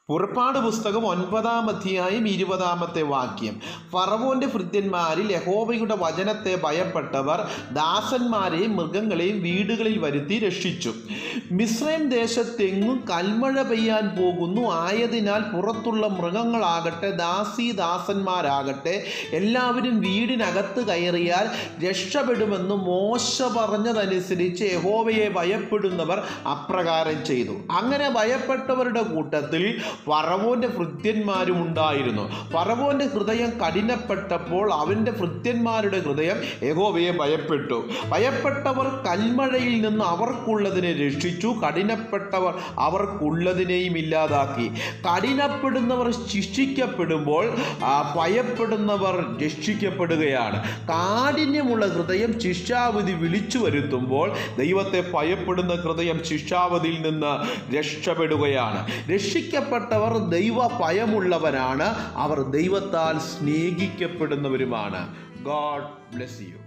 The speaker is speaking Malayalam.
പുറപ്പാട് പുസ്തകം 9-ാം അധ്യായം 20-ാമത്തെ വാക്യം. ഫറവോന്റെ ഭൃത്യന്മാരിൽ യഹോവയുടെ വചനത്തെ ഭയപ്പെട്ടവർ ദാസന്മാരെയും മൃഗങ്ങളെയും വീടുകളിൽ വരുത്തി രക്ഷിച്ചു. മിസ്രൈം ദേശത്തെങ്ങും കൽമഴ പെയ്യാൻ പോകുന്നു. ആയതിനാൽ പുറത്തുള്ള മൃഗങ്ങളാകട്ടെ ദാസന്മാരാകട്ടെ എല്ലാവരും വീടിനകത്ത് കയറിയാൽ രക്ഷപ്പെടുമെന്ന് മോശ പറഞ്ഞതനുസരിച്ച് യഹോവയെ ഭയപ്പെടുന്നവർ അപ്രകാരം ചെയ്തു. അങ്ങനെ ഭയപ്പെട്ടവരുടെ കൂട്ടത്തിൽ ഫറവോന്റെ ഭൃത്യന്മാരും ഉണ്ടായിരുന്നു. ഫറവോന്റെ ഹൃദയം കഠിനപ്പെട്ടപ്പോൾ അവന്റെ ഭൃത്യന്മാരുടെ ഹൃദയം യഹോവയെ ഭയപ്പെട്ടു. ഭയപ്പെട്ടവർ കൽമഴയിൽ നിന്ന് അവർക്കുള്ളതിനെ രക്ഷിച്ചു. കഠിനപ്പെട്ടവർ അവർക്കുള്ളതിനെയും ഇല്ലാതാക്കി. കഠിനപ്പെടുന്നവർ ശിക്ഷിക്കപ്പെടുമ്പോൾ ഭയപ്പെടുന്നവർ രക്ഷിക്കപ്പെടുകയാണ്. കാഠിന്യമുള്ള ഹൃദയം ശിക്ഷാവിധി വിളിച്ചു വരുത്തുമ്പോൾ ദൈവത്തെ ഭയപ്പെടുന്ന ഹൃദയം ശിക്ഷാവിധിയിൽ നിന്ന് രക്ഷപ്പെടുകയാണ്. രക്ഷിക്കപ്പെട്ടവർ ദൈവ ഭയമുള്ളവരാണ്. അവർ ദൈവത്താൽ സ്നേഹിക്കപ്പെടുന്നവരുമാണ്. God bless you.